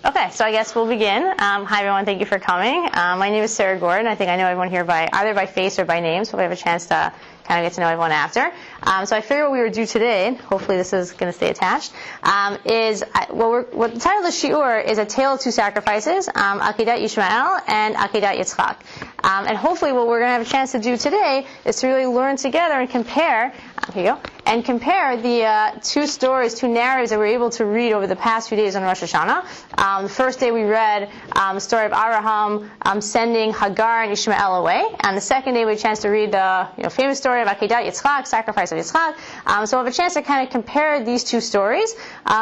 Okay, so I guess we'll begin. Hi everyone, thank you for coming. My name is Sarah Gordon. I think I know everyone here either by face or by name, so we have a chance to kind of get to know everyone after. So I figured what we would do today, and hopefully this is going to stay attached, is what the title of the shiur is a tale of two sacrifices, Akeidat Yishmael and Akeidat Yitzchak. And hopefully what we're going to have a chance to do today is to really learn together and compare, the two stories, two narratives that we were able to read over the past few days on Rosh Hashanah. The first day we read the story of Abraham sending Hagar and Yishmael away, and the second day we had a chance to read the famous story of Akeidat Yitzchak, sacrifice of Yitzchak. So we'll have a chance to kind of compare these two stories,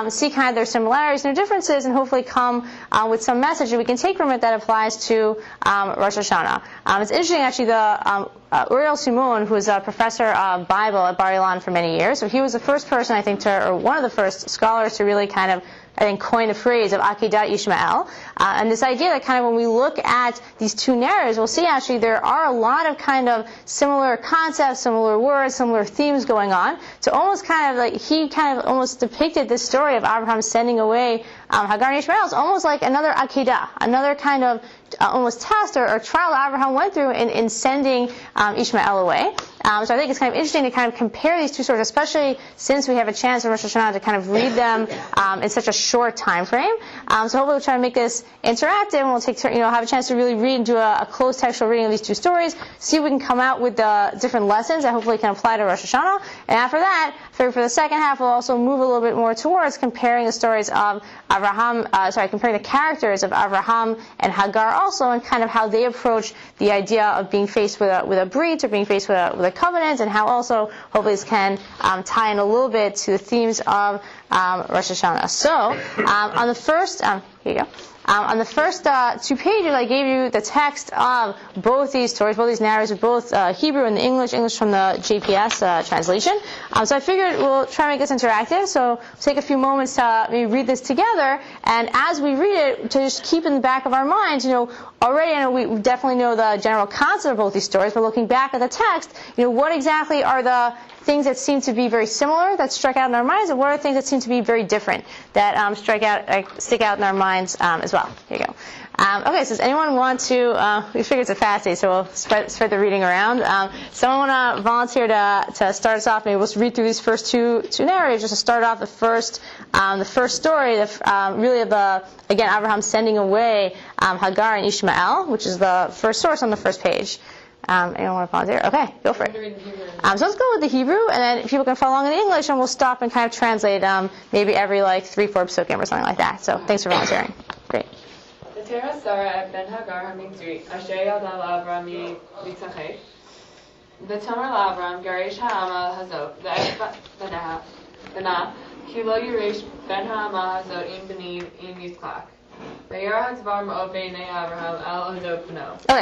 see kind of their similarities and their differences, and hopefully come with some message that we can take from it that applies to Rosh Hashanah. It's interesting, actually, the Uriel Simon, who was a professor of Bible at Bar Ilan for many years, so he was the first person, I think, or one of the first scholars to really kind of, I think, coin the phrase of Akeidat Yishmael. And this idea that kind of when we look at these two narratives, we'll see actually there are a lot of kind of similar concepts, similar words, similar themes going on. So almost kind of like, he kind of almost depicted this story of Abraham sending away Hagar and Yishmael as almost like another Akeidah, another kind of almost test or trial that Abraham went through in sending Yishmael away. So I think it's kind of interesting to kind of compare these two stories, especially since we have a chance in Rosh Hashanah to kind of read them in such a short time frame. So hopefully we'll try to make this interactive, and we'll have a chance to really read and do a close textual reading of these two stories, see if we can come out with the different lessons that hopefully can apply to Rosh Hashanah. And after that, for the second half, we'll also move a little bit more towards comparing the stories of comparing the characters of Abraham and Hagar also, and kind of how they approach the idea of being faced with a brit, or being faced with a covenant, and how also hopefully this can tie in a little bit to the themes of Rosh Hashanah. So on the first, here you go. On the first 2 pages, I gave you the text of both these stories, both these narratives, both Hebrew and English from the JPS translation. So I figured we'll try to make this interactive. So we'll take a few moments to maybe read this together, and as we read it, to just keep in the back of our minds, already I know we definitely know the general concept of both these stories, but looking back at the text, what exactly are the things that seem to be very similar, that strike out in our minds, and what are things that seem to be very different, that stick out in our minds as well. Here you go. Okay, so does anyone want to, we figured it's a fast day, so we'll spread the reading around. Someone want to volunteer to start us off? Maybe we'll read through these first two narratives, just to start off the first story, really of Abraham sending away Hagar and Yishmael, which is the first source on the first page. Anyone want to volunteer? Okay, go for it. So let's go with the Hebrew, and then people can follow along in the English, and we'll stop and kind of translate maybe every 3-4 psukim or something like that. So thanks for volunteering. Great. ותרא שרה את בן הגר המצרית אשר ילדה לאברהם מיצחק ותאמר לאברהם גרש האמה הזאת ואת בנה כי לא ירש בן האמה הזאת עם בני עם יצחק. Okay,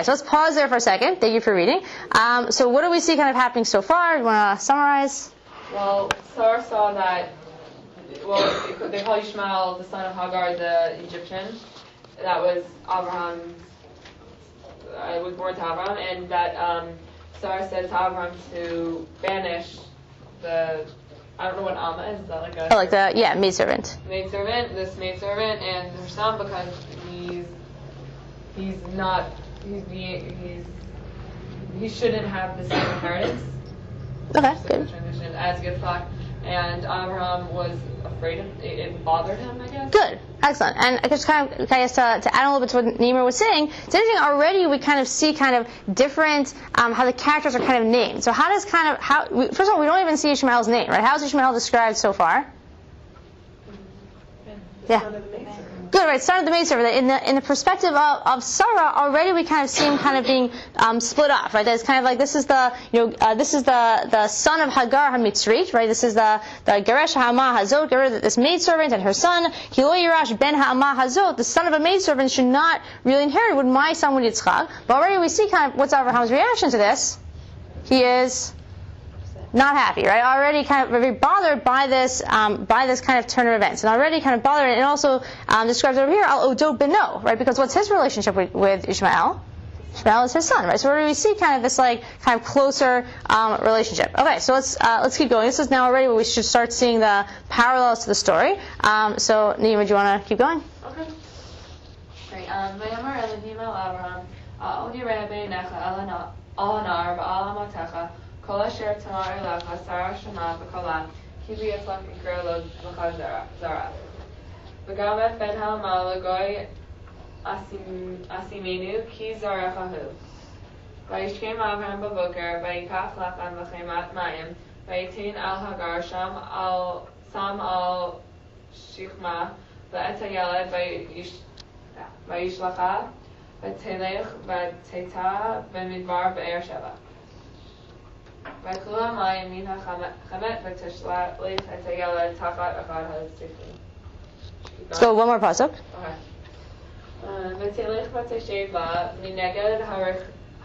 so let's pause there for a second. Thank you for reading. So what do we see kind of happening so far? You want to summarize? Well, Sarah saw that, they call Yishmael the son of Hagar, the Egyptian. That was Abraham, was born to Abraham, and that Sarah said to Abraham to banish I don't know what Amma is. Is that like a... maidservant. This maidservant and her son, because he shouldn't have the same inheritance. Okay, good. As Yitzchak, and Abraham was afraid of it. It bothered him, I guess. Good, excellent. And I guess to add a little bit to what Nima was saying, it's interesting. Already we kind of see kind of different how the characters are kind of named. So first of all, we don't even see Yishmael's name, right? How is Yishmael described so far? Yeah. Good, right? Son of the maidservant. In the perspective of Sarah, already we kind of see him kind of being split off, right? That's kind of like this is the son of Hagar HaMitzrit, right? This is the Geresh Ha'ama Hazot, this maidservant and her son. Hilo Yirash Ben Ha'ama Hazot, the son of a maidservant should not really inherit with my son with Yitzchak. But already we see kind of what's Abraham's reaction to this. He is not happy, right? Already kind of very bothered by this kind of turn of events, and already kind of bothered, and also describes over here al Odo Beno, right? Because what's his relationship with Yishmael? Yishmael is his son, right? So where do we see kind of this kind of closer relationship? Okay, so let's keep going. This is now already where we should start seeing the parallels to the story. So Nima, do you want to keep going? Okay. yireh beinecha al hanar v'al hamotecha kol asher tamar elecha sara shema v'kola ki v'yitzchak ikra lo l'cha zara v'gam et ben ha'amal l'goy asimenu ki zarechahu v'yishkem Avraham b'boker v'yikach lechem v'chemat mayim v'yitin al hagar sam al shichma v'et hayeled v'yishlacha v'telech v'teta v'midbar v'er sheva v'kula mayim min ha'chamet v'tishlach et hayeled tachat echad ha'sifim. Let's go one more pasuk. Okay. V'telech v'teshev la mineged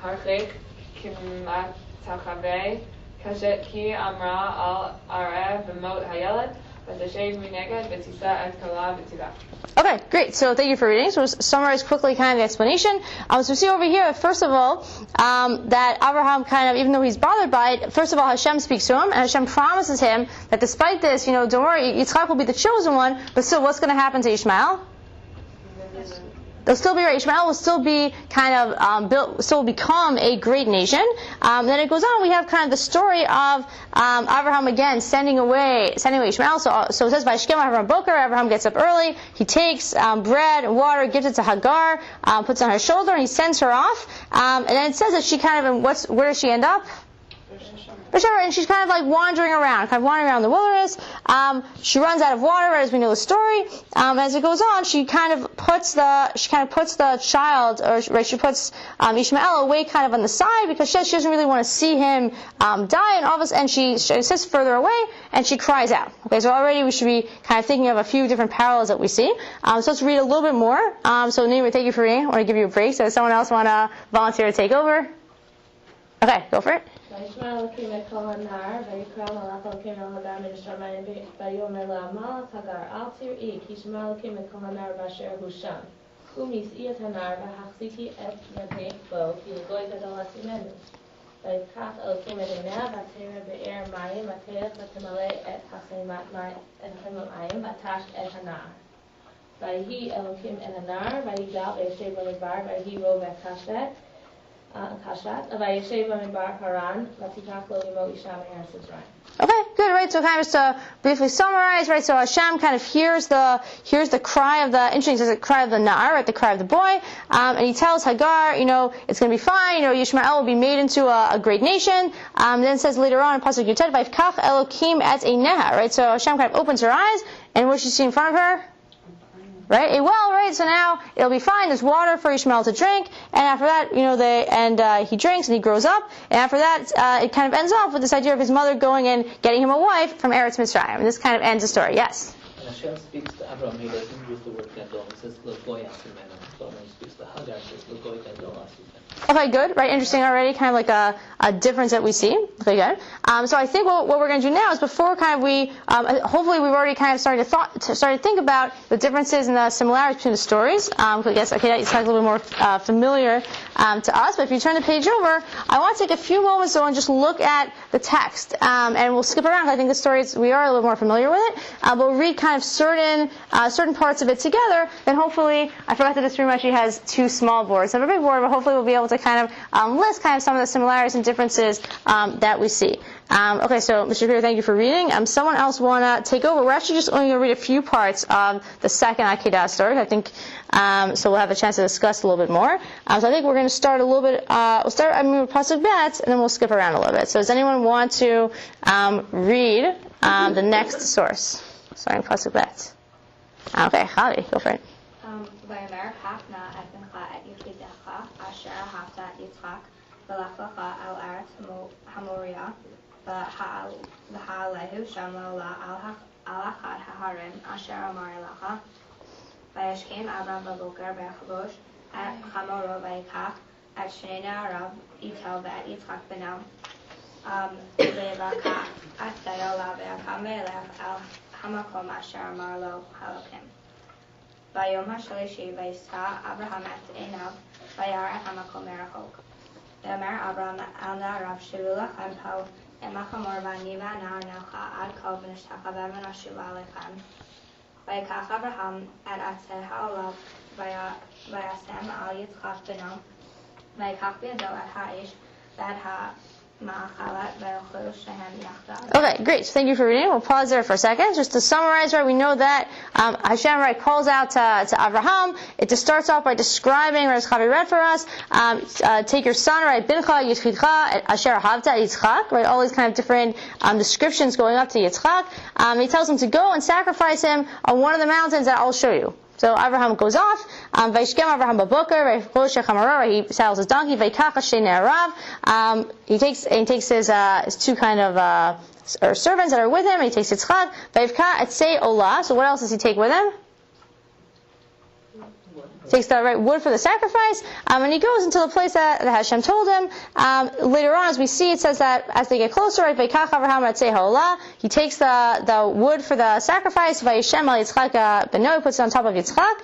harchik kimat tachavei kashet ki amra al arev v'mot hayeled v'teshev mineged v'tisa et kala v'tiva. Okay, great. So thank you for reading. So we'll summarize quickly kind of the explanation. So we see over here, first of all, that Abraham kind of, even though he's bothered by it, first of all, Hashem speaks to him, and Hashem promises him that despite this, don't worry, Yitzchak will be the chosen one, but still, what's going to happen to Yishmael? They'll still be right. Yishmael will still be kind of still become a great nation. Then it goes on. We have kind of the story of Abraham again sending away Yishmael. So it says by Shkem Abraham Boker. Abraham gets up early. He takes bread and water, gives it to Hagar, puts it on her shoulder, and he sends her off. And then it says that she kind of where does she end up? And she's kind of like wandering around the wilderness. She runs out of water, right as we know the story. As it goes on, she kind of puts the child, she puts Yishmael away kind of on the side because she doesn't really want to see him die. And all of a sudden, she sits further away and she cries out. Okay, so already we should be kind of thinking of a few different parallels that we see. So let's read a little bit more. So Nima, thank you for reading. I want to give you a break. So does someone else want to volunteer to take over? Okay, go for it. וישמע אלוקים את כל הנער, ויקרא מלאך אלוקים אל הגר מן השמיים, ויאמר לה, מלאך הגר, אל תראי, כי שמע אלוקים את כל הנער באשר הוא שם. קומי, שאי את הנער, והחזיקי את ידך בו, כי לגוי גדול עשימנו. ויקח אלוקים את עיניה, ותראה באר מים, ותלך ותמלא את החמת מים, ותש את הנער. ויהי אלוקים אל הנער, ויגדל וישב במדבר, ויהי רוב וקשת. Okay, good, right? So kind of just to briefly summarize, right? So Hashem kind of hears the cry of the, interesting, says the cry of the Na'ar, right? The cry of the boy, and he tells Hagar, it's going to be fine, Yishmael will be made into a great nation. Then it says later on in Pasuk Yutet, Vayifkach Elokim et Eineha, right? So Hashem kind of opens her eyes, and what does she see in front of her? Right? A well, right? So now it'll be fine. There's water for Yishmael to drink, and after that, he drinks and he grows up, and after that, it kind of ends off with this idea of his mother going and getting him a wife from Eretz Mitzrayim. And this kind of ends the story. Yes? When Hashem speaks to Abraham, he doesn't use the word gadol. He says l'goy asimenu. So when he speaks to Hagar, he says l'goy gadol asimenu. Okay, good, right? Interesting already, kind of like a difference that we see. Okay, good. So I think what we're going to do now is before kind of hopefully we've already kind of started to think about the differences and the similarities between the stories. I guess Akeidat is a little bit more familiar to us. But if you turn the page over, I want to take a few moments though and just look at the text. And we'll skip around. I think the stories we are a little more familiar with it. But we'll read kind of certain parts of it together. Then hopefully, I forgot that this room actually has two small boards. I have a big board, but hopefully we'll be able to kind of list kind of some of the similarities and differences that we see. Okay, so Mr. Greer, thank you for reading. Someone else want to take over? We're actually just only going to read a few parts of the second Akeidat story. I think so. We'll have a chance to discuss a little bit more. So I think we're going to start a little bit. We'll start with Pasuk Bet, and then we'll skip around a little bit. So does anyone want to read the next source? Starting Pasuk Bet. Okay, Chali, go for it. ויאמר קח נא את בנך את יחידך אשר אהבת יצחק ולך לך על ארץ המוריה והעלהו שם לעולה על אחד ההרים אשר אמר לך וישכם אברהם בבוקר ויחבוש את חמורו ויקח את שני נעריו איתו ואת יצחק בנו ויבקע את דיולה ויקם וילך על המקום אשר אמר לו אלוקים. ביום השלישי וישא אברהם את עיניו וירא את המקום מרחוק. ואמר אברהם אל נעריו שבו לכם פה עם החמור ואני והנער נלכה עד כה ונשתחווה ונשובה לכם. ויקח אברהם את עצי העולב וישם על יצחק בנו ויקח בידו את האיש ואת המאכלת ואכלו שניהם יחדיו. Okay, great. So thank you for reading. We'll pause there for a second. Just to summarize, right, we know that Hashem, right, calls out to Abraham. It just starts off by describing, right, as Chavi read for us, take your son, right, Bincha, Yitzchak, Asher Havta, Yitzchak, right, all these kind of different descriptions going up to Yitzchak. He tells him to go and sacrifice him on one of the mountains that I'll show you. So Abraham goes off. Vayishkem Abraham baboker. He saddles his donkey. Vaykach shnei na'arav. He takes his two kind of servants that are with him. And he takes Yitzchak. Vayivka etzei olah. So what else does he take with him? Takes the right wood for the sacrifice, and he goes into the place that Hashem told him. Later on, as we see, it says that as they get closer, right, Vayikach Avraham etzei ha'olah, he takes the wood for the sacrifice. Vayishem al Yitzchak beno, he puts it on top of Yitzchak.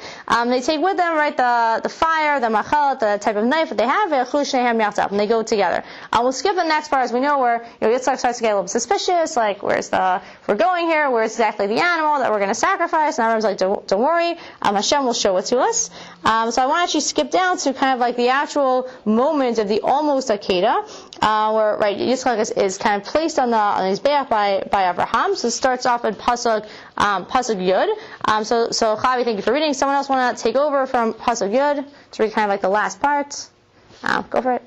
They take with them, right, the fire, the machal, the type of knife that they have. Ve'achlu shnehem yachdav, and they go together. We'll skip the next part, as we know, where Yitzchak starts to get a little suspicious, like if we're going here, where's exactly the animal that we're going to sacrifice? And Abraham's like, don't worry, Hashem will show it to us. So I want to actually skip down to kind of like the actual moment of the almost Akeidat, where right Yitzchak is kind of placed on his back by Abraham. So it starts off at pasuk Yud. So Chavi, thank you for reading. Someone else want to take over from pasuk Yud to read kind of like the last part? Go for it.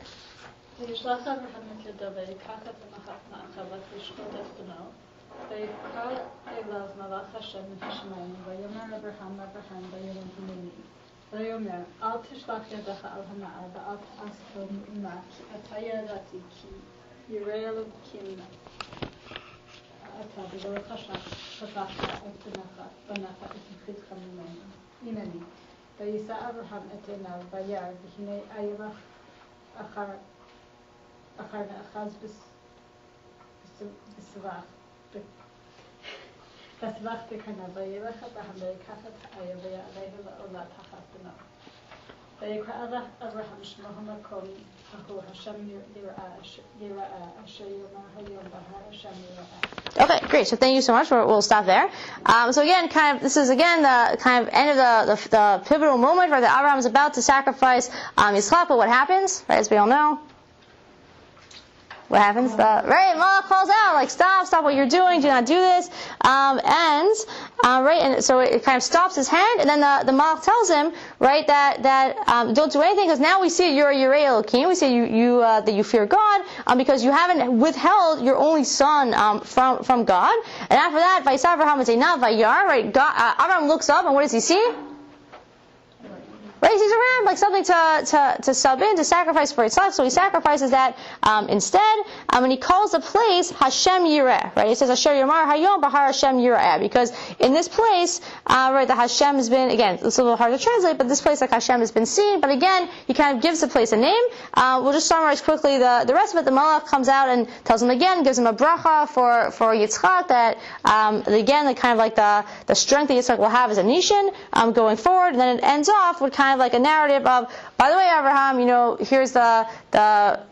ויאמר, אל תשלח ידך על הנער ואל תעשו עמה, כי אתה ידעתי כי ירא אלוקים אתה בגללך שפכת את בנך את יחידך ממני. ויישא אברהם את עיניו וירא, והנה איילך אחר נאחז בסבך בקרניו, וילך אברהם ויקח את האיה ויעלה לעולה תחת בנו. ויקרא אברהם שמו המקום ההוא השם יראה אשר יאמר היום בהר השם יראה. Okay, great. So thank you so much. We'll stop there. So again, this is again the kind of end of the pivotal moment where Abraham is about to sacrifice Yitzchak. But what happens? Right, as we all know. What happens? Right, Malach calls out, like, stop what you're doing, do not do this. And so it kind of stops his hand, and then the Malach tells him, right, that don't do anything, because now we see you're a Yirei Elokim, we see that you fear God, because you haven't withheld your only son from God. And after that, Vayisar Avraham Einav Vayar, right, Abraham looks up, and what does he see? Right, he sees a ram, like something to sub in, to sacrifice for Yitzchak, so he sacrifices that instead, and he calls the place Hashem Yireh, right, he says Asher Yomar Hayom Bahar Hashem Yireh, because in this place, right, the Hashem has been, again, it's a little hard to translate, but this place, like Hashem has been seen, but again, he kind of gives the place a name. We'll just summarize quickly the rest of it. The Malach comes out and tells him again, gives him a bracha for Yitzchak, that, again, the kind of like the strength that Yitzchak will have as a nation, going forward, and then it ends off with kind of like a narrative of, by the way, Abraham, here's the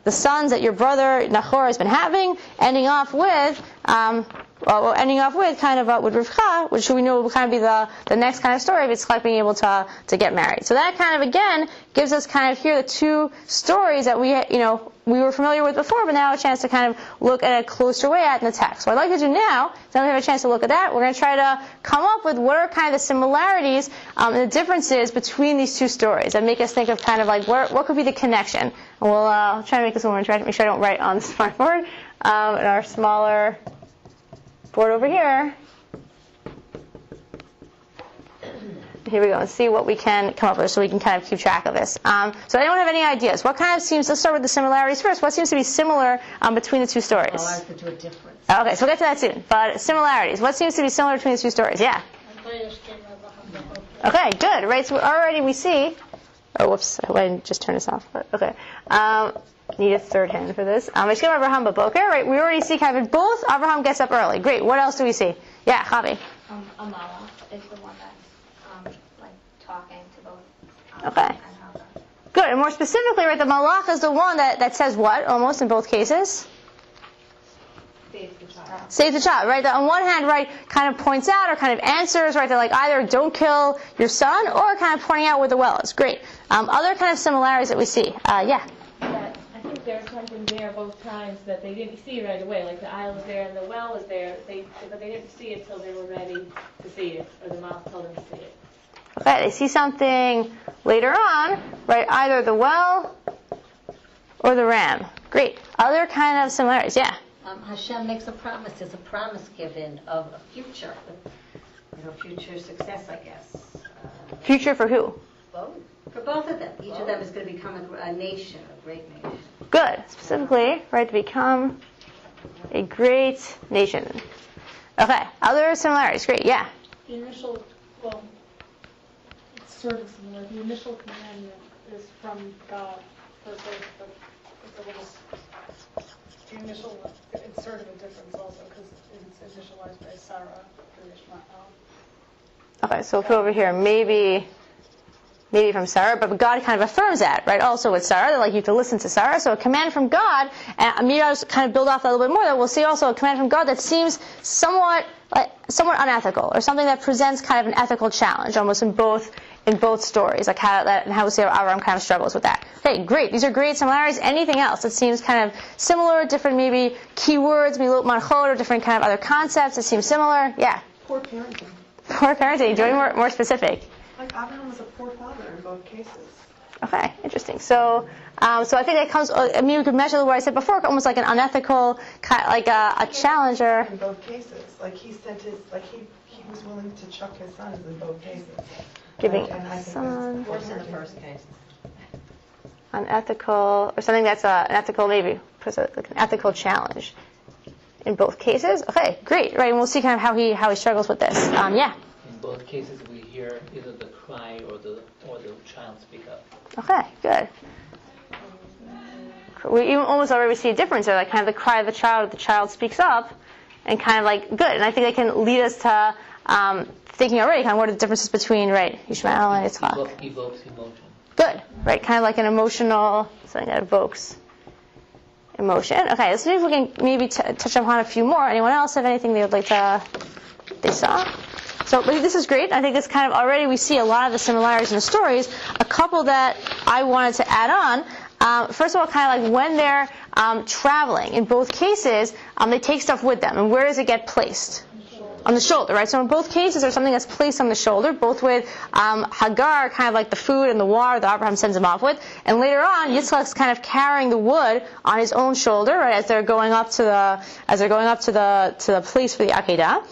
sons that your brother Nahor has been having, ending off with kind of with Rivka, which we know will kind of be the next kind of story of Yitzchak being able to get married. So that kind of again gives us kind of here the two stories that we were familiar with before, but now a chance to kind of look at a closer way at in the text. So what I'd like to do now, so we have a chance to look at that, we're going to try to come up with what are kind of the similarities and the differences between these two stories that make us think of kind of like what could be the connection. And we'll try to make this one, try to make sure I don't write on the smartboard, in our smaller board over here. Here we go, and see what we can come up with so we can kind of keep track of this. So anyone have any ideas? What kind of let's start with the similarities first. What seems to be similar between the two stories? I'll add to a difference. Okay, so we'll get to that soon. But similarities. What seems to be similar between the two stories? Yeah. Okay, good. Right, so already we see... Oh, whoops, I didn't just turn this off. But okay. Need a third hand for this. Vayishkem Avraham baboker. Right, we already see kind of both. Abraham gets up early. Great. What else do we see? Yeah, Chavi. A malach is the one that's like talking to both. Okay. And Hagar. Good. And more specifically, right, the malach is the one that says what? Almost in both cases. Save the child, right? That on one hand, right, kind of points out or kind of answers, right, that like either don't kill your son or kind of pointing out where the well is. Great. Other kind of similarities that we see. Yeah. there's something there both times that they didn't see right away. Like the eye was there and the well was there, but they didn't see it till they were ready to see it, or the mouth told them to see it. Okay, they see something later on, right? Either the well or the ram. Great. Other kind of similarities, yeah. Hashem makes a promise. There's a promise given of a future, future success, I guess. Future for who? Both. For both of them. Each of them is going to become a nation, a great nation. Good. Specifically, right, to become a great nation. Okay. Other similarities. Great. Yeah. The initial, well, it's sort of similar. The initial commandment is from God. It's a little, the initial, it's sort of a difference also because it's initialized by Sarah through Yishmael. Okay. So we'll put over here maybe from Sarah, but God kind of affirms that, right? Also with Sarah, that like you have to listen to Sarah. So a command from God, and maybe I'll just kind of build off that a little bit more. That we'll see also a command from God that seems somewhat unethical, or something that presents kind of an ethical challenge, almost in both stories, like how we see how Abraham kind of struggles with that. Okay, great. These are great similarities. Anything else that seems kind of similar, different maybe keywords, maybe marchot, or different kind of other concepts that seem similar? Yeah. Poor parenting. Poor parenting. Doing more specific. Like Abraham was a poor father in both cases. Okay, interesting. So I think that comes. I mean, we could measure what I said before, almost like an unethical, like a challenger. In both cases, like he was willing to chuck his sons in both cases. Giving and I think son. that's Worse in the first case. Unethical, or something that's an ethical, maybe like an ethical challenge in both cases. Okay, great. Right, and we'll see kind of how he struggles with this. Yeah. In both cases, we hear either the cry or the child speak up. Okay, good. We even almost already see a difference there, like kind of the cry of the child speaks up, and kind of like good. And I think that can lead us to thinking already kind of what are the differences between Yishmael and Yitzchak. Evokes emotion. Good, right? Kind of like an emotional something that evokes emotion. Okay, let's see if we can maybe touch upon a few more. Anyone else have anything they would like they saw? So this is great. I think this kind of already we see a lot of the similarities in the stories. A couple that I wanted to add on. First of all, kind of like when they're traveling, in both cases, they take stuff with them. And where does it get placed? On the shoulder, right? So in both cases, there's something that's placed on the shoulder, both with Hagar, kind of like the food and the water that Abraham sends him off with, and later on, Yitzchak's kind of carrying the wood on his own shoulder, right? As they're going up to the place for the Akeidat.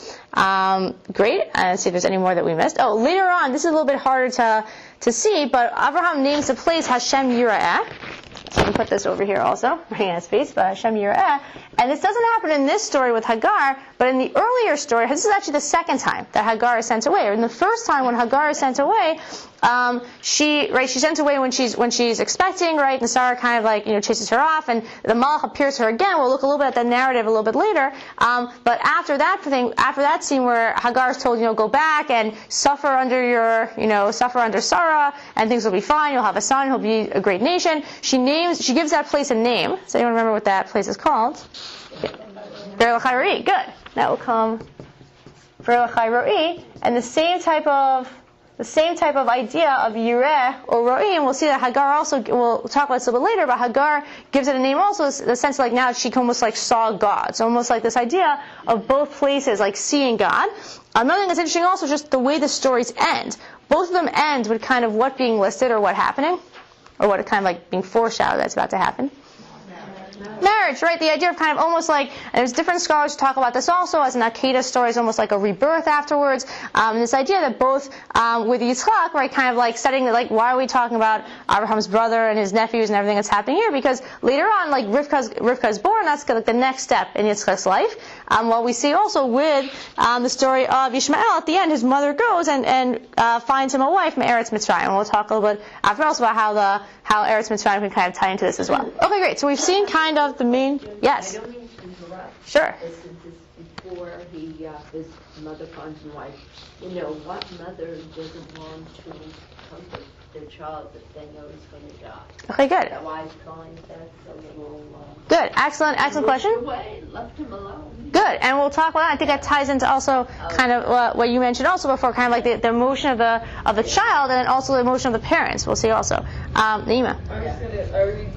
Great. Let's see if there's any more that we missed. Oh, later on, this is a little bit harder to see, but Abraham names the place Hashem Yira'eh. So I'm going to put this over here also, running out of space, but Hashem Yira'eh. And this doesn't happen in this story with Hagar, but in the earlier story, this is actually the second time that Hagar is sent away. And the first time when Hagar is sent away, she's sent away when she's expecting, right? And Sarah kind of chases her off, and the Malach appears to her again. We'll look a little bit at the narrative a little bit later. But after that scene where Hagar is told, go back and suffer under Sarah, and things will be fine. You'll have a son. He'll be a great nation. She gives that place a name. Does anyone remember what that place is called? Be'er L'chai Roi. Good. That will come. Be'er L'chai Roi, and the same type of idea of Yireh or Roi, and we'll see that Hagar also, we'll talk about this a little bit later, but Hagar gives it a name also, the sense like now she almost like saw God. So almost like this idea of both places like seeing God. Another thing that's interesting also, just the way the stories end. Both of them end with kind of what being listed or what happening, or what kind of like being foreshadowed that's about to happen. Marriage, right? The idea of kind of almost like, and there's different scholars who talk about this also, as an Akeidat story is almost like a rebirth afterwards. This idea that both with Yitzchak, right, kind of like setting, like, why are we talking about Abraham's brother and his nephews and everything that's happening here? Because later on, like, Rivka's born, that's like the next step in Yitzchak's life. While we see also with the story of Yishmael, at the end, his mother goes and finds him a wife, Eretz Mitzrayim. And we'll talk a little bit after also about how Eretz Mitzrayim can kind of tie into this as well. Okay, great. So we've seen kind of the main. Yes. I don't mean to interrupt. Sure. This is before his mother finds him wife. What mother doesn't want to comfort their child that they know is going to die? Okay, good. That why calling that a little. Good. Excellent question. Away, left him alone. Good. And we'll talk about that. I think that ties into also kind of what you mentioned also before, kind of like the emotion of the child, and then also the emotion of the parents. We'll see also. Naima. Are we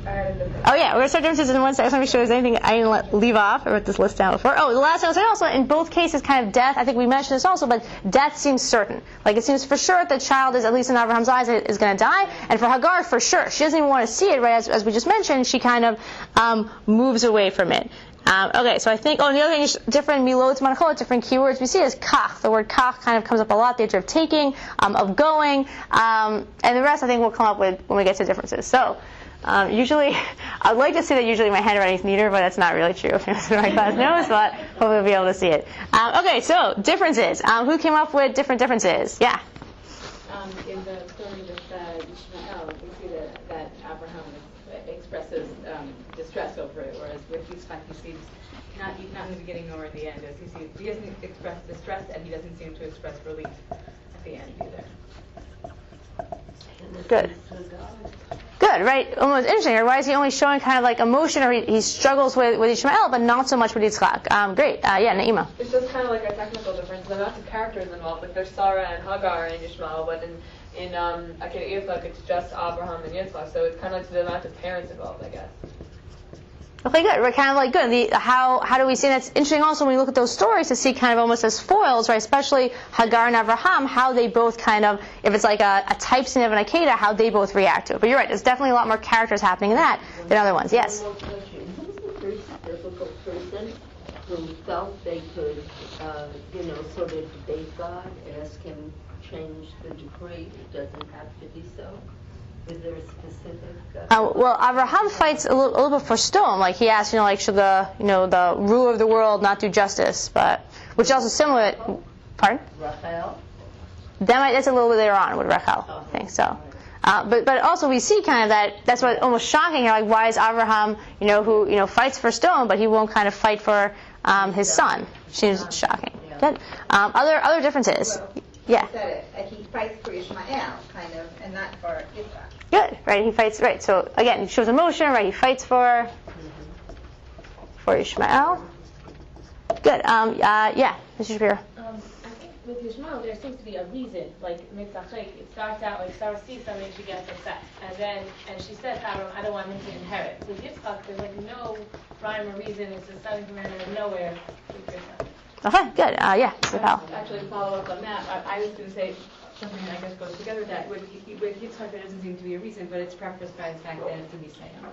Oh yeah, we're going to start differences in one second. I just want to make sure there's anything I didn't leave off. I wrote this list down before. Oh, the last thing I'll say also, in both cases, kind of death, I think we mentioned this also, but death seems certain. Like it seems for sure that the child is, at least in Abraham's eyes, is going to die. And for Hagar, for sure. She doesn't even want to see it, right? As we just mentioned, she kind of moves away from it. Okay, so I think, and the other thing is different milot, manachot, different keywords we see is kach. The word kach kind of comes up a lot, the idea of taking, of going, and the rest I think we'll come up with when we get to differences. So, usually, I'd like to say that usually my handwriting is neater, but that's not really true. My class knows, but hopefully we'll be able to see it. Okay, so differences. Who came up with different differences? Yeah. In the story with Yishmael, we see that Abraham expresses distress over it, whereas with Yitzchak he seems not in the beginning nor in the end. As he doesn't express distress, and he doesn't seem to express relief at the end either. Good. Good, right? Almost interesting. Or why is he only showing kind of like emotion, or he struggles with Yishmael, but not so much with Yitzchak? Great. Yeah, Naima. It's just kind of like a technical difference. There are lots of characters involved. Like there's Sarah and Hagar and Yishmael, but in Akeidat it's just Abraham and Yitzchak. So it's kind of like the amount of parents involved, I guess. Okay, good. We're kind of like good. How do we see that's interesting also when we look at those stories to see kind of almost as foils, right? Especially Hagar and Abraham, how they both kind of, if it's like a type scene of an Akeidat, how they both react to it. But you're right, there's definitely a lot more characters happening in that than other ones. Yes? Who's the first difficult person who felt they could, sort of debate God, ask him change the decree? It doesn't have to be so. Is there a specific? Well, Abraham fights a little bit for stone. Like he asks, should the ruler of the world not do justice? But which is also similar. Pardon? Rachel. That's a little bit later on with Rachel. I think so. But also we see kind of that's what almost shocking. Like why is Abraham, who fights for stone, but he won't kind of fight for his son? Seems shocking. Good. Other differences. Yeah. He fights for Yishmael, kind of, and not for Yitzchak. Good, right? He fights, right? So again, he shows emotion, right? He fights for Yishmael. Good. Yeah, Mr. Shapiro. I think with Yishmael there seems to be a reason. Like Mitzachek, it starts out like Sarah sees something, she gets upset, and she says, I don't want him to inherit. With Yitzchak, there's like no rhyme or reason. It's just something from out of nowhere. Okay, good. Yeah, Actually, follow up on that. I was going to say something that I guess goes together with that. With Yitzchak, there doesn't seem to be a reason, but it's prefaced by the fact that it's a Yishmael.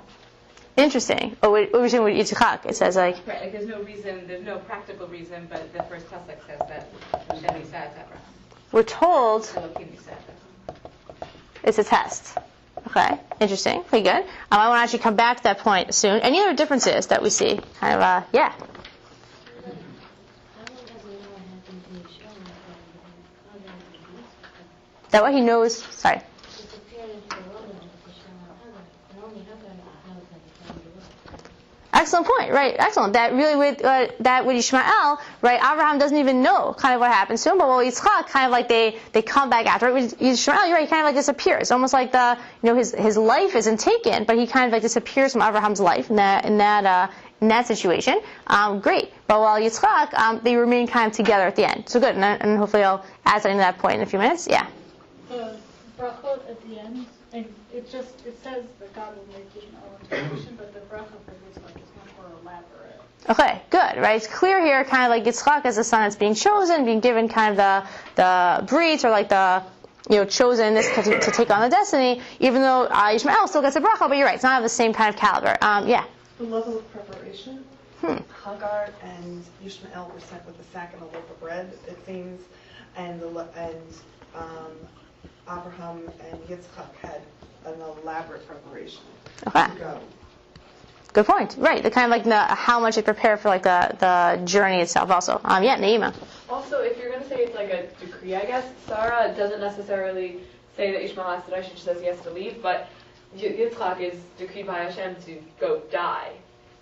Interesting. Oh, what was it with Yitzchak? It says like there's no reason, there's no practical reason, but the first pasuk says that Hashem Yisad Abraham. We're told it's a test. Okay, interesting. Pretty good. I want to actually come back to that point soon. Any other differences that we see? Kind of, yeah. That what he knows? Sorry. Excellent point, right? Excellent. That really with Yishmael, right? Abraham doesn't even know kind of what happens to him, but with Yitzchak, kind of like they come back after. Right? With Yishmael, you're right, he kind of like disappears. Almost like his life isn't taken, but he kind of like disappears from Abraham's life in that situation. Great. But while Yitzchak, they remain kind of together at the end. So good. And hopefully I'll add something to that point in a few minutes. Yeah. The brachot at the end, and it says that God will make Yishmael into a nation, but the brachot for Yitzchak is much more elaborate. Okay, good, right? It's clear here, kind of like Yitzchak as the son that's being chosen, being given kind of the breeds, or like the chosen in this to take on the destiny. Even though Yishmael still gets a bracha, but you're right, it's not of the same kind of caliber. Yeah. The level of preparation. Hagar and Yishmael were sent with a sack and a loaf of bread, it seems, and Abraham and Yitzchak had an elaborate preparation to go. Good point. Right. The kind of like how much they prepare for like the journey itself. Also, yeah, Naima. Also, if you're going to say it's like a decree, I guess Sarah doesn't necessarily say that Yishmael has to die. She just says he has to leave. But Yitzchak is decreed by Hashem to go die.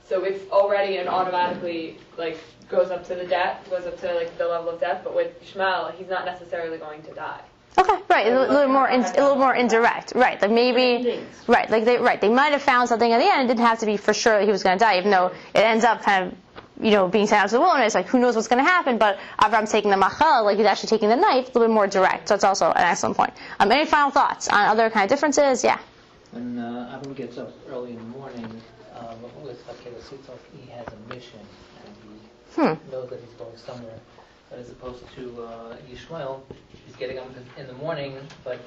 So it's already and automatically like goes up to the death, goes up to like the level of death. But with Yishmael, he's not necessarily going to die. Okay, right, a little more indirect, right? Like maybe, right, like they might have found something at the end. It didn't have to be for sure that he was going to die, even though it ends up kind of, being sent out to the wilderness. Like who knows what's going to happen? But Avraham taking the machal, like he's actually taking the knife, a little bit more direct. So it's also an excellent point. Any final thoughts on other kind of differences? Yeah. when Avram gets up early in the morning, with Akeidat, he has a mission, and he knows that he's going somewhere. But as opposed to Yishmael, he's getting up in the morning, but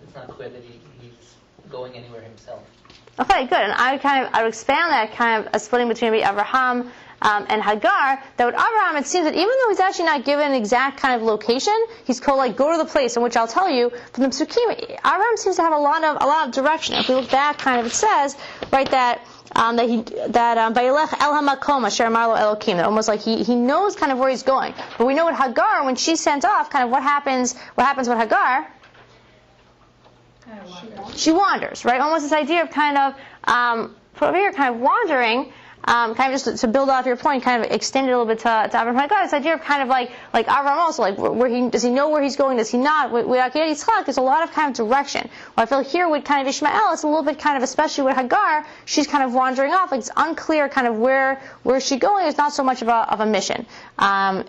it's not clear that he's going anywhere himself. Okay, good. And I would expand that kind of a splitting between maybe Abraham and Hagar. That with Abraham, it seems that even though he's actually not given an exact kind of location, he's told like go to the place, in which I'll tell you from the Psukim. Abraham seems to have a lot of direction. If we look back, kind of it says right that Vayelech El Hamakom Asher Amar Lo Elokim. That almost like he knows kind of where he's going. But we know with Hagar, when she's sent off, kind of what happens with Hagar. She wanders, right? Almost this idea of kind of, put over here, kind of wandering, kind of just to build off your point, kind of extend it a little bit to Abraham Hagar. This idea of kind of like Abraham also, like does he know where he's going? Does he not? With Akeidat Yitzchak, there's a lot of kind of direction. Well, I feel here with kind of Yishmael, it's a little bit kind of, especially with Hagar, she's kind of wandering off. Like it's unclear kind of where is she going. There's not so much of a mission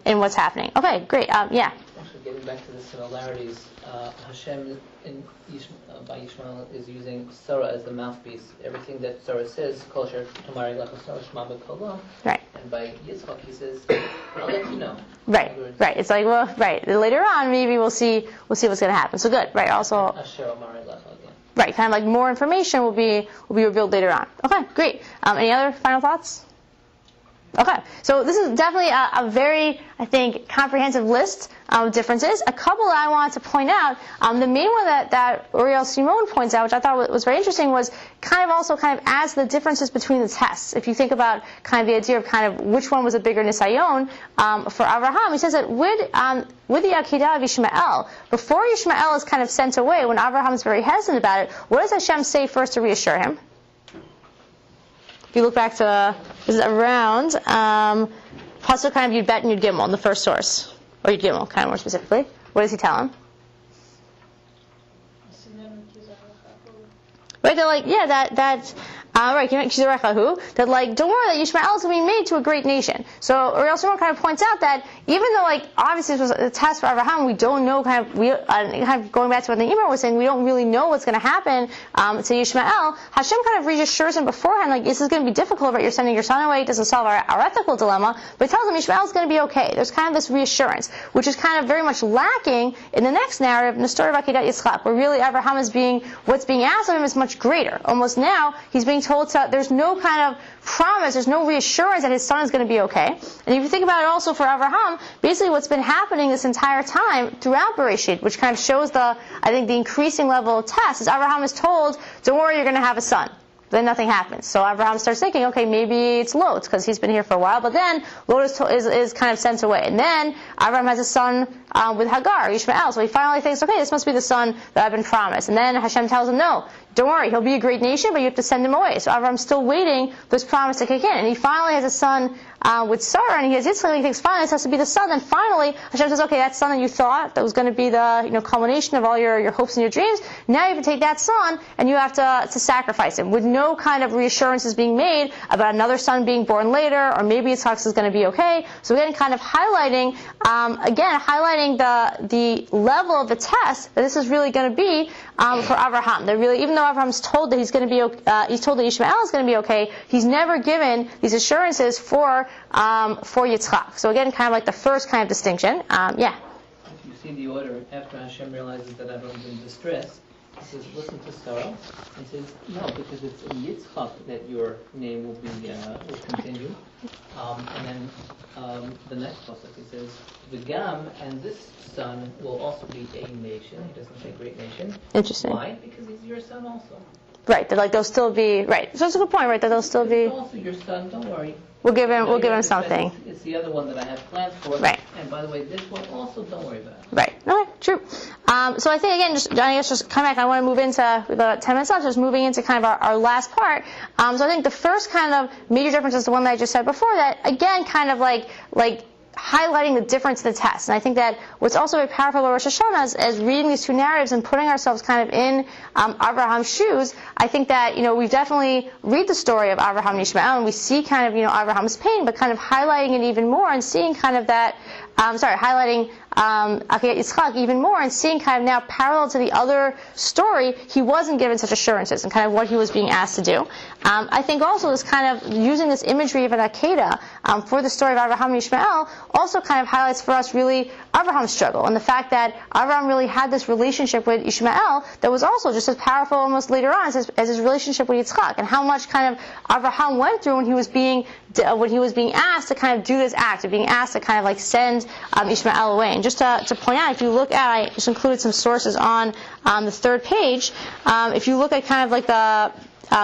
in what's happening. Okay, great. Yeah. Actually, getting back to the similarities, Hashem by Yishmael is using Sarah as the mouthpiece. Everything that Sarah says, kosher, tamari lachasar, shma b'kolam. Right. And by Yitzchak, he says, I'll let you know. Right. Right. It's like, well, right. Later on, maybe we'll see what's going to happen. So good. Right. Also. Asher amari lacha again. Right. Kind of like more information will be revealed later on. Okay. Great. Any other final thoughts? Okay, so this is definitely a very, I think, comprehensive list of differences. A couple that I wanted to point out, the main one that Uriel Simon points out, which I thought was very interesting, was kind of adds the differences between the tests. If you think about kind of the idea of kind of which one was a bigger nisayon for Abraham, he says that with the Akeidat of Yishmael, before Yishmael is kind of sent away, when Abraham is very hesitant about it, what does Hashem say first to reassure him? If you look back to, this is around Pasuk kind of Yud Bet and Yud Gimel in the first source, or Yud Gimel, kind of more specifically. What does he tell him? Right, they're like, yeah, right, that like, don't worry, that Yishmael is going to be made to a great nation. So Uriel Simon kind of points out that even though, like, obviously this was a test for Abraham, we don't know, kind of going back to what the Imam was saying, we don't really know what's going to happen to Yishmael. Hashem kind of reassures him beforehand, like, this is going to be difficult, right? You're sending your son away, it doesn't solve our ethical dilemma, but he tells him Yishmael is going to be okay. There's kind of this reassurance, which is kind of very much lacking in the next narrative, in the story of Akeidat Yitzchak, where really Abraham what's being asked of him is much greater. Almost now, he's being told there's no kind of promise, there's no reassurance that his son is going to be okay. And if you think about it also for Abraham, basically what's been happening this entire time throughout Bereshit, which kind of shows the increasing level of test, is Abraham is told, don't worry, you're going to have a son. Then nothing happens. So Abraham starts thinking, okay, maybe it's Lot, because he's been here for a while. But then Lot is kind of sent away. And then Abraham has a son with Hagar, Yishmael. So he finally thinks, okay, this must be the son that I've been promised. And then Hashem tells him, no, don't worry, he'll be a great nation, but you have to send him away. So Abraham's still waiting for this promise to kick in. And he finally has a son with Sarah, and he has Yitzchak, and he thinks, finally, this has to be the son. And finally, Hashem says, okay, that son that you thought that was going to be the culmination of all your hopes and your dreams, now you have to take that son, and you have to sacrifice him, with no kind of reassurances being made about another son being born later, or maybe Yitzchak is going to be okay. So again, kind of highlighting the level of the test that this is really going to be for Abraham. That really, even though Abraham's told that he's told that Yishmael is going to be okay, he's never given these assurances for Yitzchak. So again, kind of like the first kind of distinction. Yeah. If you see the order, after Hashem realizes that Abraham's in distress, he says, listen to Sarah. He says, no, because it's in Yitzchak that your name will continue. And then the next pasuk, he says, V'gam, and this son will also be a nation. He doesn't say great nation. Interesting. Why? Because he's your son also. Right. That they'll still be right. So it's a good point, right? That they'll still be. He's also your son. Don't worry. We'll give him something. It's the other one that I have plans for. Right. And by the way, this one also, don't worry about it. Right. Okay. True. So I think again, just come back. I want to move into about 10 minutes left. Just moving into kind of our last part. So I think the first kind of major difference is the one that I just said before. That again, kind of like highlighting the difference in the test. And I think that what's also very powerful about Rosh Hashanah is reading these two narratives and putting ourselves kind of in Abraham's shoes. I think that, we definitely read the story of Abraham and Yishmael, and we see kind of, Abraham's pain, but kind of highlighting it even more and seeing kind of that, highlighting Akeidat Yitzchak even more, and seeing kind of now parallel to the other story, he wasn't given such assurances and kind of what he was being asked to do. I think also this kind of using this imagery of an Akeidah for the story of Abraham and Yishmael also kind of highlights for us really Abraham's struggle and the fact that Abraham really had this relationship with Yishmael that was also just as powerful almost later on as his relationship with Yitzchak, and how much kind of Abraham went through when he was being asked to kind of do this act, of being asked to kind of like send Yishmael away. And just to point out, if you look at, I just included some sources on the third page. If you look at kind of like the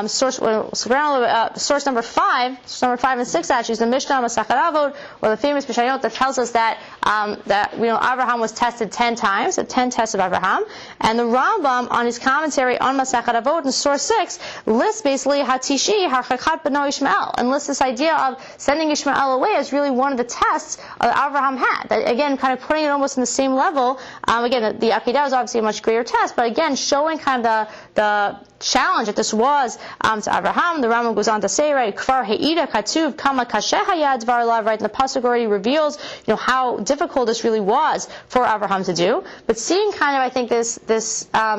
source number 5 and 6 actually is the Mishnah Masachet Avot, or the famous Mishnayot that tells us that Abraham was tested 10 times, the 10 tests of Abraham, and the Rambam on his commentary on Masachet Avot in source 6 lists basically Hatishi Harchakat B'no Yishmael, and lists this idea of sending Yishmael away as really one of the tests that Abraham had. That again, kind of putting it almost in the same level. Again, the Akeidat was obviously a much greater test, but again, showing kind of the challenge that this was to Abraham. The Rambam goes on to say, right, Kvar He'ida Katuv Kama Kasheh Hayad Dvar Lav, right, and the pasuk already reveals, how difficult this really was for Abraham to do. But seeing kind of, I think this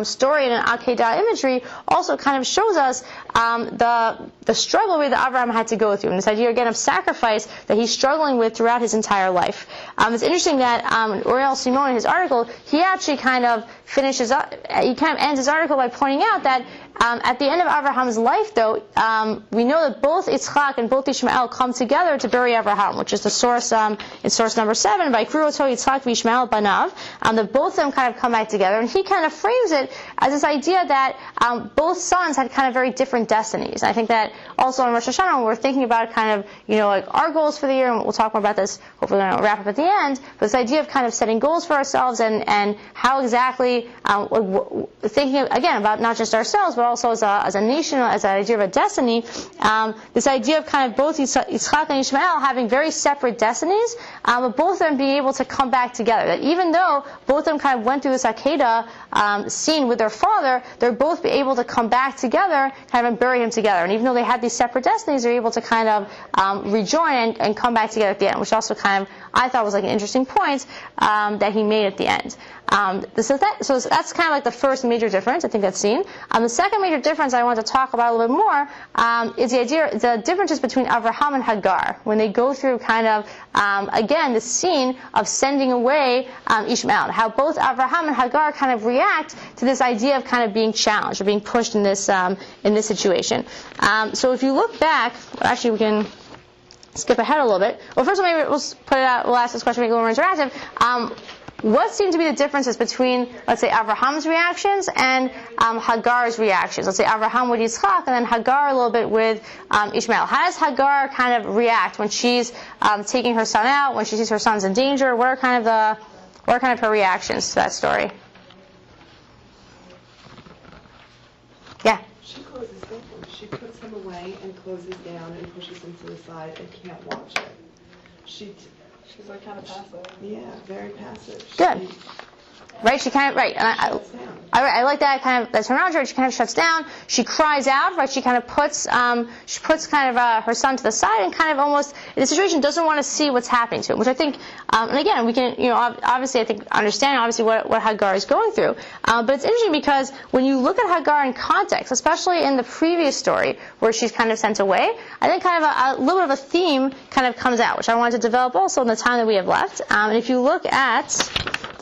story in an Akeidah imagery also kind of shows us the struggle that Abraham had to go through, and this idea again of sacrifice that he's struggling with throughout his entire life. It's interesting that Uriel Simon in his article, he actually kind of ends his article by pointing out that at the end of Abraham's life, though, we know that both Yitzchak and both Yishmael come together to bury Abraham, which is the source in source number 7 by Kruoto Yitzchak v'Yishmael Banav, that both of them kind of come back together, and he kind of frames it as this idea that both sons had kind of very different destinies. And I think that also in Rosh Hashanah, when we're thinking about kind of like our goals for the year, and we'll talk more about this hopefully when I'll wrap up at the end, but this idea of kind of setting goals for ourselves and how exactly thinking again about not just ourselves but also as a nation, as an idea of a destiny, this idea of kind of both Yitzchak and Yishmael having very separate destinies, but both of them being able to come back together. That even though both of them kind of went through this Akeidah scene with their father, they're both be able to come back together, kind of bury him together. And even though they had these separate destinies, they're able to kind of rejoin and come back together at the end, which also kind of I thought was like an interesting point that he made at the end. So that's kind of like the first major difference I think that's seen. The second major difference I want to talk about a little bit more is the differences between Abraham and Hagar when they go through kind of again the scene of sending away Yishmael. How both Abraham and Hagar kind of react to this idea of kind of being challenged or being pushed in this situation. So if you look back, actually we can skip ahead a little bit. Well, first of all, maybe we'll ask this question, make it a little more interactive. What seem to be the differences between, let's say, Abraham's reactions and Hagar's reactions? Let's say Abraham with Yitzchak and then Hagar a little bit with Yishmael. How does Hagar kind of react when she's taking her son out, when she sees her son's in danger? What are kind of her reactions to that story? Yeah. She closes down. She puts him away and closes down and pushes him to the side and can't watch it. She's like kind of passive. Yeah, very passive. Good. Right, she kind of, right, and I like that kind of, that terminology, she kind of shuts down, she cries out, right, she kind of puts kind of her son to the side and kind of almost, in the situation, doesn't want to see what's happening to him, which I think, and again, we can, obviously I think, understand obviously what Hagar is going through, but it's interesting because when you look at Hagar in context, especially in the previous story, where she's kind of sent away, I think kind of a little bit of a theme kind of comes out, which I wanted to develop also in the time that we have left, and if you look at,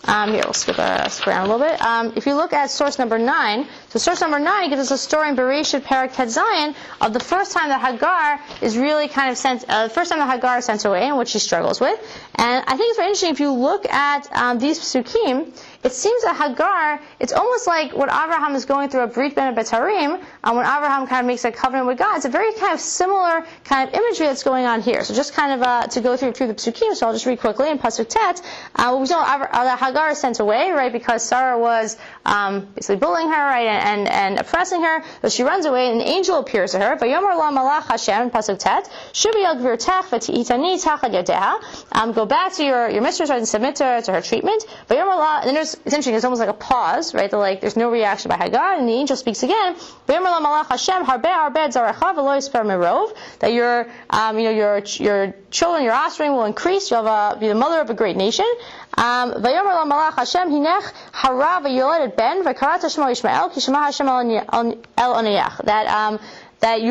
here, we'll skip around a little bit. If you look at source number 9, so source number 9 gives us a story in Bereshit Perek Tet Zayin of the first time that Hagar is really kind of sent, the first time that Hagar is sent away and what she struggles with. And I think it's very interesting if you look at these psukim, it seems that Hagar, it's almost like what Abraham is going through at Brit Ben Betarim, when Abraham kind of makes a covenant with God. It's a very kind of similar kind of imagery that's going on here. So just kind of to go through the psukim, so I'll just read quickly in Pasuk Tet. We know that Hagar is sent away, right, because Sarah was basically bullying her, right, and oppressing her. So she runs away, and an angel appears to her. Vayomer la malach Hashem in Pasuk Tet. Shubi al gvirtech v'ti'itani tachad yadeha. Go back to your mistress, right, and submit to her treatment. Vayomer la, and then there's it's interesting, it's almost like a pause, right? There's no reaction by Hagar, and the angel speaks again. That your children, your offspring will increase. You'll be the mother of a great nation. That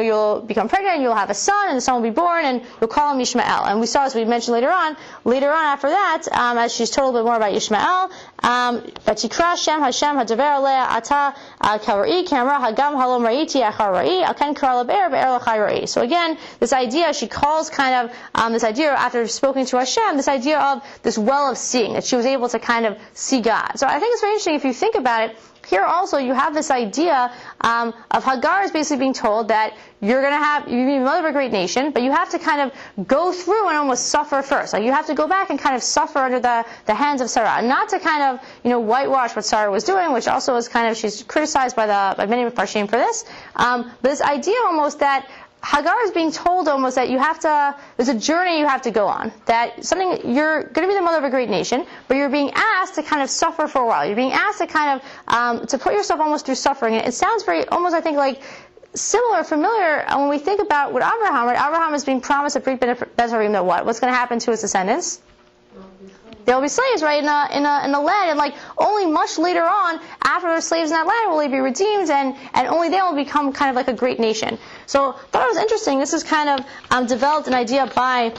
you'll become pregnant, and you'll have a son, and the son will be born, and you'll call him Yishmael. And we saw, as we mentioned later on after that, as she's told a little bit more about Yishmael, Vatikra Shem Hashem Hadaver Alea Ata Kalra'i Kamra Hagam Halom Ra'iti Achar Ra'i Alken Kara Leber Be'er Lachai Ra'i. So again, this idea, she calls kind of, this idea, after speaking to Hashem, this idea of this well of seeing, that she was able to kind of see God. So I think it's very interesting if you think about it. Here also you have this idea of Hagar is basically being told that you're going to be the mother of a great nation, but you have to kind of go through and almost suffer first. Like you have to go back and kind of suffer under the hands of Sarah, not to kind of whitewash what Sarah was doing, which also is kind of, she's criticized by many of Parshim for this. But this idea almost that Hagar is being told almost that there's a journey you have to go on. That you're going to be the mother of a great nation, but you're being asked to kind of suffer for a while. You're being asked to kind of, to put yourself almost through suffering. And it sounds very, almost I think like, familiar when we think about what Abraham, right? Abraham is being promised a Brit Bezarim that what? What's going to happen to his descendants? They'll be slaves, right, in a land, and only much later on, after they're slaves in that land, will they be redeemed, and only then will become kind of like a great nation. So I thought it was interesting. This is kind of developed an idea by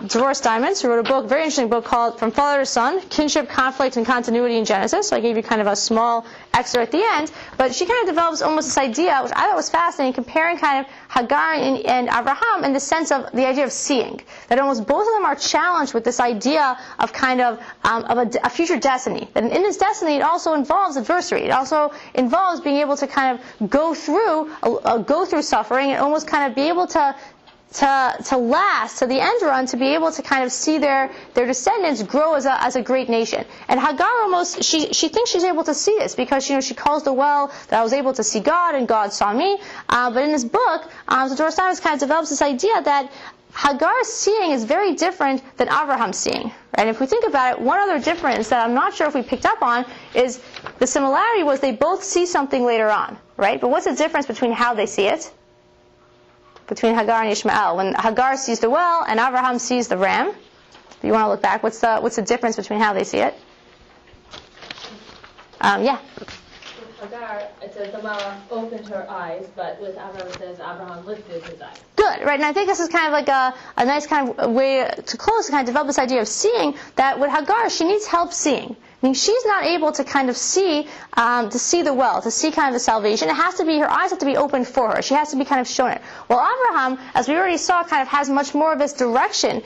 Dolores Diamonds, who wrote a book, very interesting book called From Father to Son, Kinship, Conflict, and Continuity in Genesis. So I gave you kind of a small excerpt at the end, but she kind of develops almost this idea, which I thought was fascinating, comparing kind of Hagar and Abraham in the sense of the idea of seeing. That almost both of them are challenged with this idea of kind of a future destiny. And in this destiny, it also involves adversity. It also involves being able to kind of go through suffering and almost kind of be able to last to the end run, to be able to kind of see their descendants grow as a great nation. And Hagar almost, she thinks she's able to see this because, she calls the well that I was able to see God and God saw me. But in this book, so Doris Diamonds kind of develops this idea that Hagar's seeing is very different than Abraham's seeing. And if we think about it, one other difference that I'm not sure if we picked up on is the similarity was they both see something later on, right? But what's the difference between how they see it? Between Hagar and Yishmael. When Hagar sees the well and Abraham sees the ram, if you want to look back, what's the difference between how they see it? Yeah. With Hagar, it says the well opened her eyes, but with Abraham it says Abraham lifted his eyes. Good, right? And I think this is kind of like a nice kind of way to close, to kind of develop this idea of seeing, that with Hagar, she needs help seeing. I mean, she's not able to kind of see the well, to see kind of the salvation. It has to be, her eyes have to be opened for her. She has to be kind of shown it. Well, Abraham, as we already saw, kind of has much more of this direction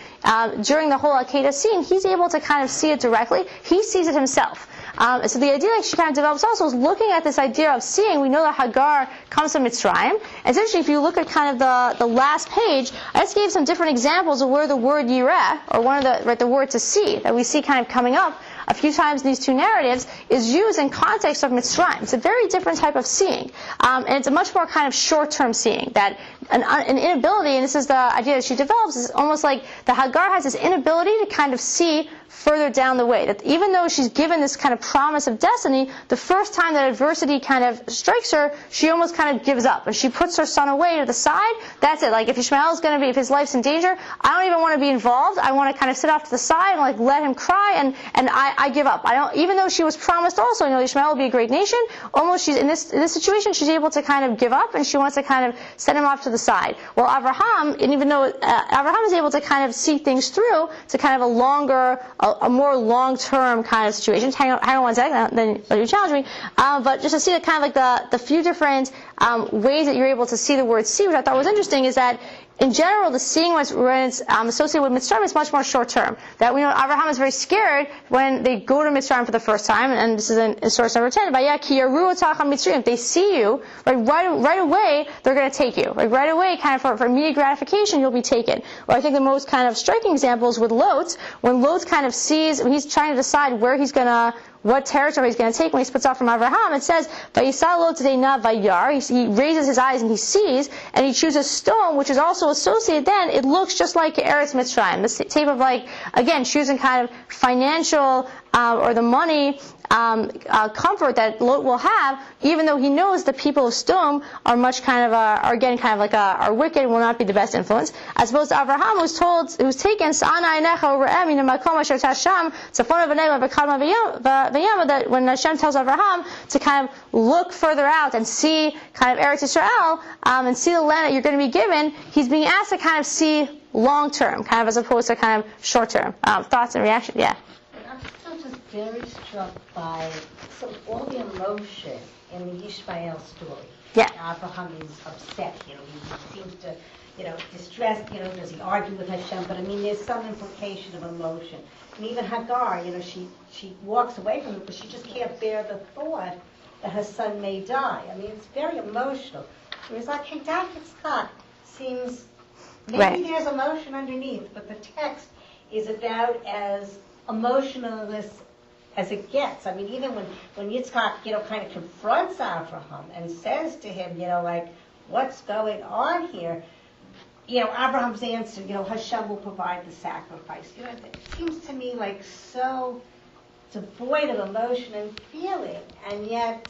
during the whole Akeidat scene. He's able to kind of see it directly. He sees it himself. So the idea that she kind of develops also is looking at this idea of seeing. We know that Hagar comes from Mitzrayim. And it's interesting, if you look at kind of the last page, I just gave some different examples of where the word yireh, or one of the word to see, that we see kind of coming up a few times in these two narratives, is used in context of Mitzrayim. It's a very different type of seeing. And it's a much more kind of short-term seeing. That an inability, and this is the idea that she develops, is almost like the Hagar has this inability to kind of see further down the way. That even though she's given this kind of promise of destiny, the first time that adversity kind of strikes her, she almost kind of gives up. And she puts her son away to the side. That's it. Like, if Yishmael is going to be, if his life's in danger, I don't even want to be involved. I want to kind of sit off to the side and let him cry, and I give up. Even though she was promised also, Yishmael will be a great nation, almost she's in this situation, she's able to kind of give up, and she wants to kind of send him off to the side. Well, Abraham, and even though Abraham is able to kind of see things through to kind of a more long-term kind of situation. Hang on one second, then you challenge me. But just to see the kind of like the few different ways that you're able to see the word see, which I thought was interesting, is that in general, the seeing when it's associated with Mitzrayim is much more short-term. That we know Abraham is very scared when they go to Mitzrayim for the first time, and this is in source number 10. If they see you, right away, they're going to take you. Like right away, kind of for immediate gratification, you'll be taken. Well, I think the most kind of striking example is with Lot, when Lot kind of sees, when he's trying to decide what territory he's going to take when he splits off from Abraham. It says, Vayisal Lot Tadena Vayar. He raises his eyes and he sees, and he chooses stone, which is also associated then, it looks just like Eretz Mitzrayim. This type of again, choosing kind of financial or the money comfort that Lot will have, even though he knows the people of Sodom are much kind of are getting kind of like are wicked and will not be the best influence, as opposed to Avraham, who's taken that when Hashem tells Avraham to kind of look further out and see kind of Eretz Yisrael and see the land that you're going to be given, he's being asked to kind of see long term, kind of as opposed to kind of short term. Thoughts and reactions? Yeah. I'm still just very struck by all the emotion in the Yishmael story. Yeah. Abraham is upset, he seems to, distressed, does he argue with Hashem? But I mean, there's some implication of emotion. And even Hagar, she walks away from it, but she just can't bear the thought that her son may die. I mean, it's very emotional. Whereas Akeidat Yitzchak seems, maybe there's emotion underneath, but the text is about as emotionless as it gets. I mean, even when Yitzchak, kind of confronts Abraham and says to him, what's going on here? Abraham's answer, Hashem will provide the sacrifice. It seems to me like so devoid of emotion and feeling, and yet,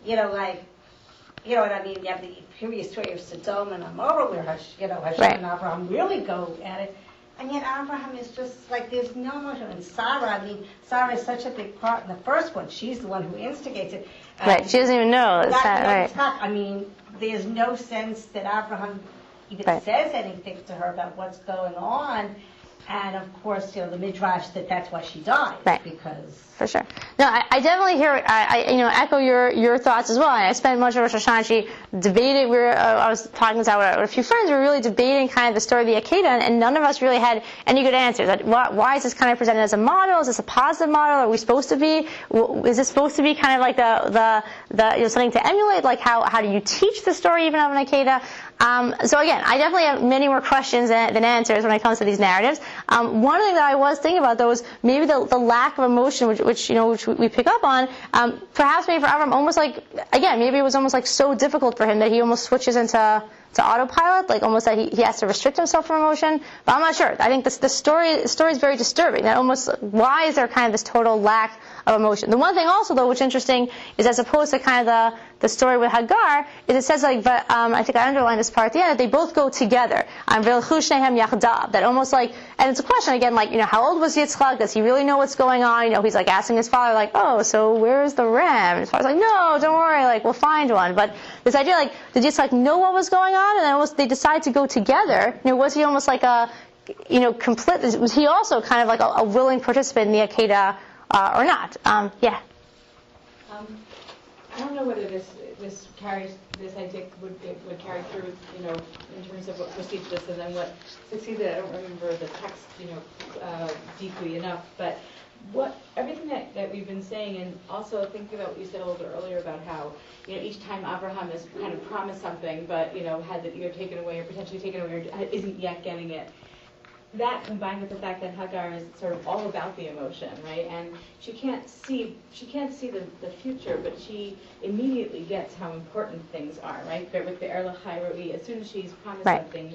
what I mean? You have the previous story of Sodom and Gomorrah, where Hashem and Abraham really go at it, and yet Abraham is just like there's no emotion. And Sarah, Sarah is such a big part in the first one. She's the one who instigates it. Right. She doesn't even know. Right. I mean, there's no sense that Abraham even says anything to her about what's going on. And of course, the midrash that's why she died. Right. Because for sure. No, I definitely hear. I echo your thoughts as well. I spent much of Rosh Hashanah actually debating. I was talking with a few friends. We were really debating kind of the story of the Akeidat, and none of us really had any good answers. Why is this kind of presented as a model? Is this a positive model? Are we supposed to be? Is this supposed to be kind of like the something to emulate? Like how do you teach the story even of an Akeidat? So again, I definitely have many more questions than answers when it comes to these narratives. One thing that I was thinking about though was maybe the lack of emotion, which we pick up on. Perhaps maybe for Avram, almost like again, maybe it was almost like so difficult for him that he almost switches into autopilot, like almost that he has to restrict himself from emotion. But I'm not sure. I think the story is very disturbing. That almost why is there kind of this total lack of emotion? The one thing also though, which is interesting, is as opposed to kind of the story with Hagar, is it says I think I underlined this part at the end, that they both go together. That almost like, and it's a question again, like, how old was Yitzchak? Does he really know what's going on? He's like asking his father, like, oh, so where's the ram? And his father's like, no, don't worry, like, we'll find one. But this idea, like, did Yitzchak know what was going on? And then they decide to go together. Was he almost like complete, was he also kind of like a willing participant in the Akeidat or not? Yeah. I don't know whether this idea would carry through, in terms of what precedes this and then what succeeded. I don't remember the text, deeply enough, but everything that we've been saying, and also thinking about what you said a little bit earlier about how, each time Abraham has kind of promised something, but, had the ear taken away or potentially taken away or isn't yet getting it. That combined with the fact that Hagar is sort of all about the emotion, right? And she can't see the future, but she immediately gets how important things are, right? But with the Erlich Hairoi, as soon as she's promised something,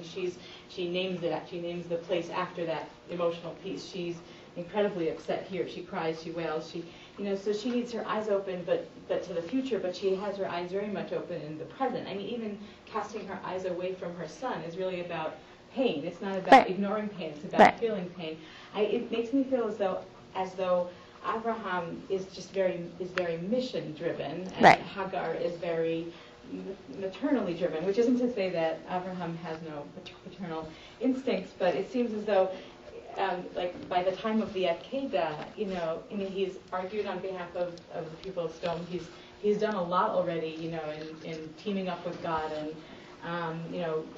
she names it. She names the place after that emotional piece. She's incredibly upset here. She cries. She wails. So she needs her eyes open, but to the future. But she has her eyes very much open in the present. I mean, even casting her eyes away from her son is really about pain. It's not about ignoring pain. It's about feeling pain. It makes me feel as though Abraham is very mission driven, and Hagar is very maternally driven. Which isn't to say that Abraham has no paternal instincts, but it seems as though, like by the time of the Akeidat, he's argued on behalf of the people of Sodom. He's done a lot already, in teaming up with God and.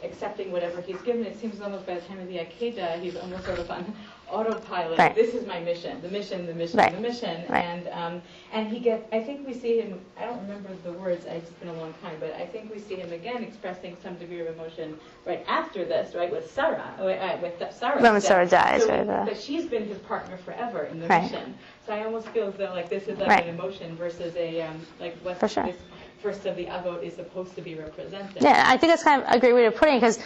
Accepting whatever he's given. It seems almost by the time of the Akeidat, he's almost sort of on autopilot. Right. This is my mission, the mission, the mission. Right. And he gets, I think we see him, I don't remember the words, it's been a long time, but I think we see him again expressing some degree of emotion right after this, right, with Sarah. When Sarah dies. So, but she's been his partner forever in the mission. So I almost feel as though like this is like an emotion versus a, what this first of the Avot is supposed to be represented. Yeah, I think that's kind of a great way of putting it, because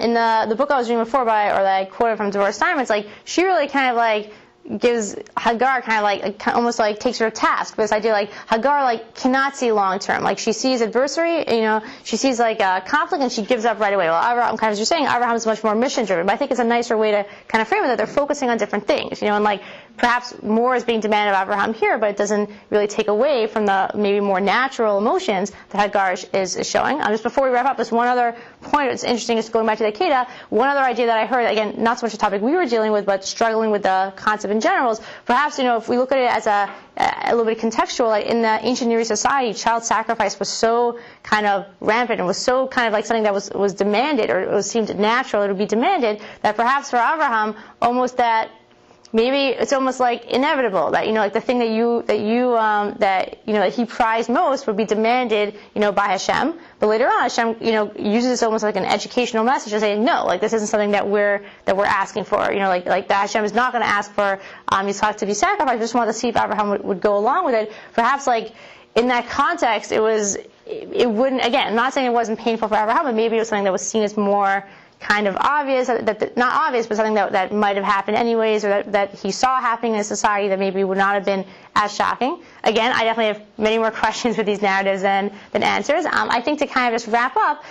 in the book I was reading before that I quoted from Devorah Steinman, it's like she really kind of like gives Hagar kind of like almost like takes her to task. But this idea like Hagar like cannot see long term. Like she sees adversity, she sees like conflict, and she gives up right away. Well, Abraham, kind of as you're saying, Abraham is much more mission driven. But I think it's a nicer way to kind of frame it that they're focusing on different things, and like perhaps more is being demanded of Abraham here, but it doesn't really take away from the maybe more natural emotions that Hagar is showing. Just before we wrap up, there's one other point that's interesting, is going back to the Akeidat. One other idea that I heard, again, not so much a topic we were dealing with, but struggling with the concept in general, is perhaps, if we look at it as a little bit contextual, like in the ancient Near East society, child sacrifice was so kind of rampant and was so kind of like something that was demanded, or it seemed natural it would be demanded, that perhaps for Abraham, almost that maybe it's almost like inevitable that like the thing that he prized most would be demanded by Hashem. But later on, Hashem uses this almost like an educational message to say, no, like this isn't something that we're asking for. Like that Hashem is not going to ask for Yitzchak to be sacrificed. I just wanted to see if Abraham would go along with it. Perhaps like in that context, it wouldn't. Again, I'm not saying it wasn't painful for Abraham, but maybe it was something that was seen as more kind of obvious, not obvious, but something that might have happened anyways, or that he saw happening in society that maybe would not have been as shocking. Again, I definitely have many more questions with these narratives than answers. I think to kind of just wrap up,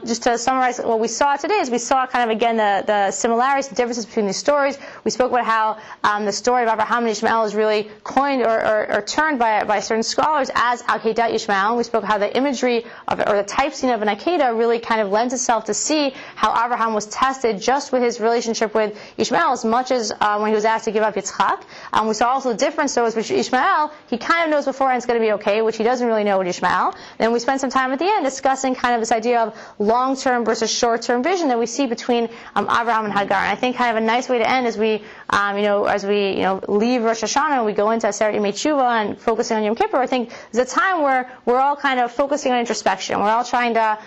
just to summarize what we saw today, is we saw kind of again the similarities, the differences between these stories. We spoke about how the story of Abraham and Yishmael is really coined or turned by certain scholars as Akeidat Yishmael. We spoke how the imagery or the type scene of an Akeidah really kind of lends itself to see how Abraham was tested just with his relationship with Yishmael as much as when he was asked to give up Yitzchak. We saw also the difference, though, is with Yishmael, he kind of knows beforehand it's going to be okay, which he doesn't really know with Yishmael. Then we spent some time at the end discussing kind of this idea of long-term versus short-term vision that we see between Abraham and Hagar. And I think kind of a nice way to end as we leave Rosh Hashanah and we go into Aseret Yemei Tshuva and focusing on Yom Kippur, I think there's a time where we're all kind of focusing on introspection. We're all trying to,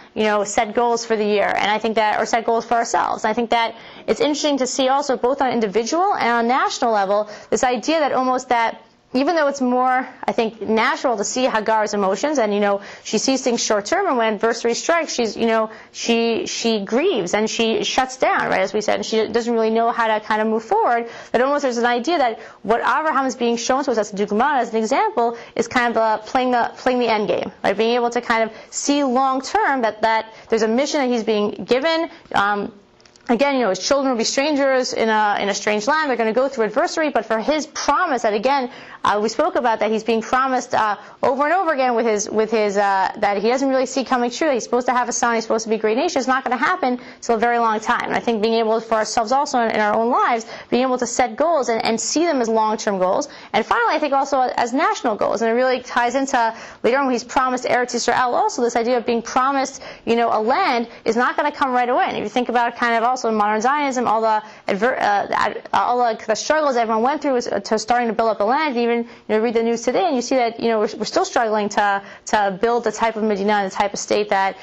set goals for the year, and I think that, or set goals for ourselves. And I think that it's interesting to see also both on individual and on national level this idea that almost that even though it's more, I think, natural to see Hagar's emotions, and she sees things short term, and when adversity strikes, she grieves and she shuts down, right, as we said, and she doesn't really know how to kind of move forward. But almost there's an idea that what Abraham is being shown to us as a dugma, as an example, is kind of playing the end game, right, being able to kind of see long term that there's a mission that he's being given. Again, his children will be strangers in a strange land. They're going to go through adversity, but for his promise that, again, we spoke about that he's being promised over and over again with his that he doesn't really see coming true. That he's supposed to have a son. He's supposed to be a great nation. It's not going to happen until a very long time. And I think being able, for ourselves also in our own lives, being able to set goals and see them as long-term goals. And finally, I think also as national goals. And it really ties into later on when he's promised Eretz Yisrael. Also, this idea of being promised, a land is not going to come right away. And if you think about kind of also in modern Zionism, all the struggles everyone went through to starting to build up the land. Even read the news today, and you see that we're still struggling to build the type of Medina, the type of state that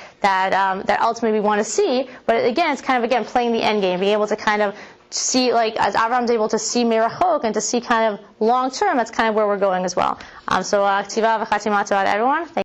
ultimately we want to see. But again, it's kind of playing the end game, being able to kind of see, like as Abraham's able to see merachok and to see kind of long term. That's kind of where we're going as well. So k'tiva v'chatima to everyone.